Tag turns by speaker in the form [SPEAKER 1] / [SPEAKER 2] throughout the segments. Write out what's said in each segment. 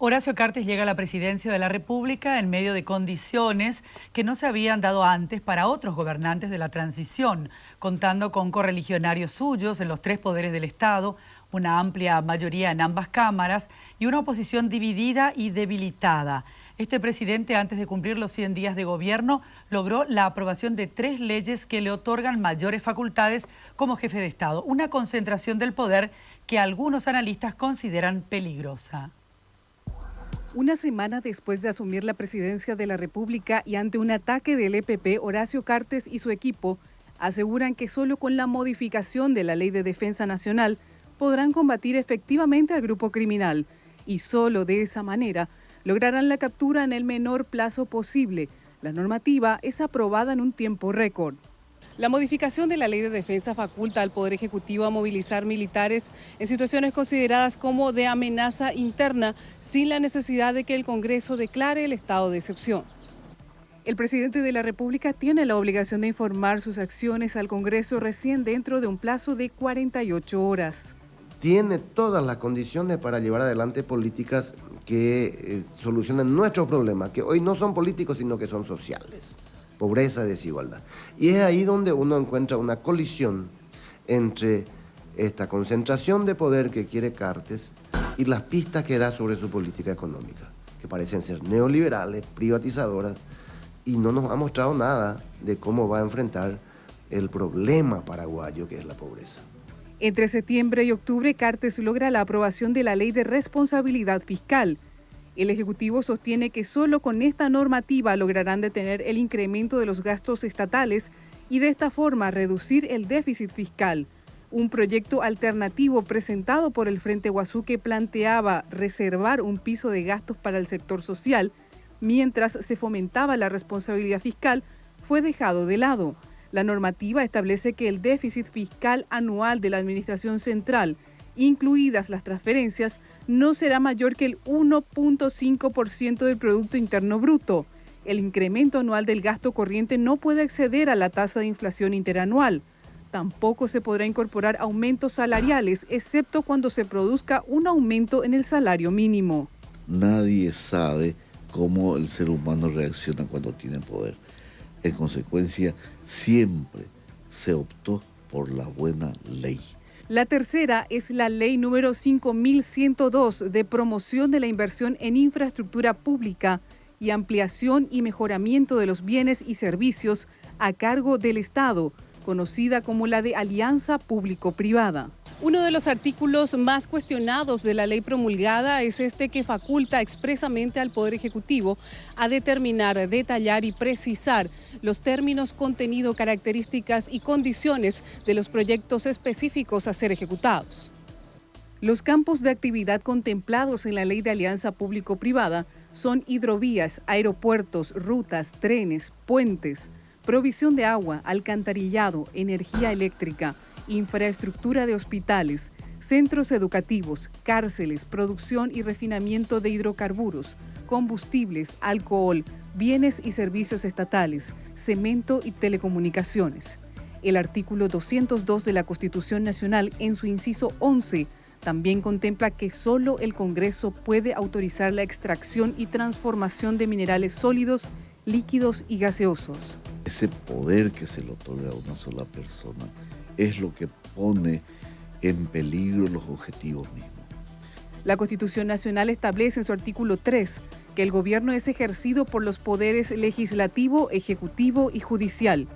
[SPEAKER 1] Horacio Cartes llega a la presidencia de la República en medio de condiciones que no se habían dado antes para otros gobernantes de la transición, contando con correligionarios suyos en los tres poderes del Estado, una amplia mayoría en ambas cámaras y una oposición dividida y debilitada. Este presidente, antes de cumplir los 100 días de gobierno, logró la aprobación de 3 leyes que le otorgan mayores facultades como jefe de Estado, una concentración del poder que algunos analistas consideran peligrosa.
[SPEAKER 2] Una semana después de asumir la presidencia de la República y ante un ataque del EPP, Horacio Cartes y su equipo aseguran que solo con la modificación de la Ley de Defensa Nacional podrán combatir efectivamente al grupo criminal y solo de esa manera lograrán la captura en el menor plazo posible. La normativa es aprobada en un tiempo récord. La modificación de la Ley de Defensa faculta al Poder Ejecutivo a movilizar militares en situaciones consideradas como de amenaza interna, sin la necesidad de que el Congreso declare el estado de excepción. El presidente de la República tiene la obligación de informar sus acciones al Congreso recién dentro de un plazo de 48 horas.
[SPEAKER 3] Tiene todas las condiciones para llevar adelante políticas que solucionen nuestros problemas, que hoy no son políticos, sino que son sociales. Pobreza y desigualdad. Y es ahí donde uno encuentra una colisión entre esta concentración de poder que quiere Cartes y las pistas que da sobre su política económica, que parecen ser neoliberales, privatizadoras, y no nos ha mostrado nada de cómo va a enfrentar el problema paraguayo que es la pobreza.
[SPEAKER 2] Entre septiembre y octubre, Cartes logra la aprobación de la Ley de Responsabilidad Fiscal. El Ejecutivo sostiene que solo con esta normativa lograrán detener el incremento de los gastos estatales y de esta forma reducir el déficit fiscal. Un proyecto alternativo presentado por el Frente Guazú que planteaba reservar un piso de gastos para el sector social, mientras se fomentaba la responsabilidad fiscal, fue dejado de lado. La normativa establece que el déficit fiscal anual de la Administración Central, incluidas las transferencias, no será mayor que el 1.5% del Producto Interno Bruto. El incremento anual del gasto corriente no puede exceder a la tasa de inflación interanual. Tampoco se podrá incorporar aumentos salariales, excepto cuando se produzca un aumento en el salario mínimo.
[SPEAKER 4] Nadie sabe cómo el ser humano reacciona cuando tiene poder. En consecuencia, siempre se optó por la buena ley.
[SPEAKER 2] La tercera es la ley número 5102 de promoción de la inversión en infraestructura pública y ampliación y mejoramiento de los bienes y servicios a cargo del Estado, conocida como la de Alianza Público-Privada. Uno de los artículos más cuestionados de la ley promulgada es este que faculta expresamente al Poder Ejecutivo a determinar, detallar y precisar los términos, contenido, características y condiciones de los proyectos específicos a ser ejecutados. Los campos de actividad contemplados en la Ley de Alianza Público-Privada son hidrovías, aeropuertos, rutas, trenes, puentes, provisión de agua, alcantarillado, energía eléctrica, infraestructura de hospitales, centros educativos, cárceles, producción y refinamiento de hidrocarburos, combustibles, alcohol, bienes y servicios estatales, cemento y telecomunicaciones. El artículo 202 de la Constitución Nacional, en su inciso 11, también contempla que solo el Congreso puede autorizar la extracción y transformación de minerales sólidos, líquidos y gaseosos.
[SPEAKER 4] Ese poder que se le otorga a una sola persona es lo que pone en peligro los objetivos mismos.
[SPEAKER 2] La Constitución Nacional establece en su artículo 3 que el gobierno es ejercido por los poderes legislativo, ejecutivo y judicial.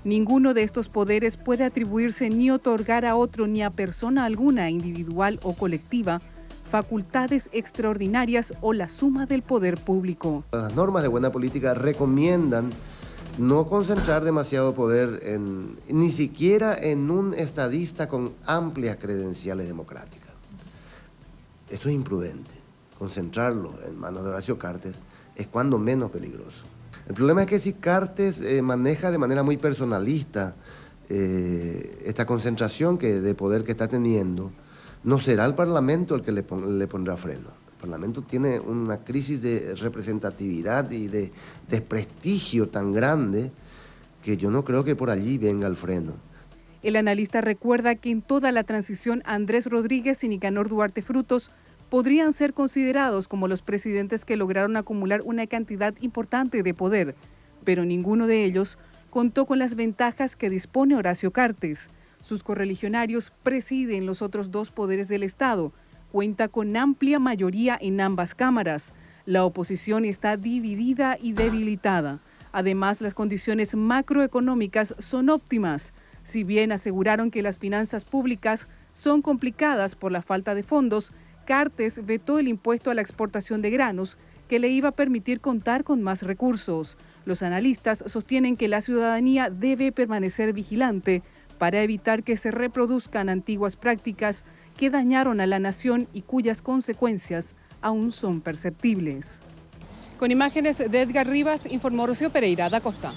[SPEAKER 2] Ninguno de estos poderes puede atribuirse ni otorgar a otro ni a persona alguna, individual o colectiva, facultades extraordinarias o la suma del poder público.
[SPEAKER 3] Las normas de buena política recomiendan no concentrar demasiado poder ni siquiera en un estadista con amplias credenciales democráticas. Esto es imprudente. Concentrarlo en manos de Horacio Cartes es cuando menos peligroso. El problema es que si Cartes maneja de manera muy personalista esta concentración de poder que está teniendo, no será el Parlamento el que le pondrá freno. El Parlamento tiene una crisis de representatividad y de desprestigio tan grande que yo no creo que por allí venga el freno.
[SPEAKER 2] El analista recuerda que en toda la transición Andrés Rodríguez y Nicanor Duarte Frutos podrían ser considerados como los presidentes que lograron acumular una cantidad importante de poder, pero ninguno de ellos contó con las ventajas que dispone Horacio Cartes. Sus correligionarios presiden los otros dos poderes del Estado, cuenta con amplia mayoría en ambas cámaras. La oposición está dividida y debilitada. Además, las condiciones macroeconómicas son óptimas. Si bien aseguraron que las finanzas públicas son complicadas por la falta de fondos, Cartes vetó el impuesto a la exportación de granos, que le iba a permitir contar con más recursos. Los analistas sostienen que la ciudadanía debe permanecer vigilante para evitar que se reproduzcan antiguas prácticas que dañaron a la nación y cuyas consecuencias aún son perceptibles. Con imágenes de Edgar Rivas, informó Rocío Pereira da Costa.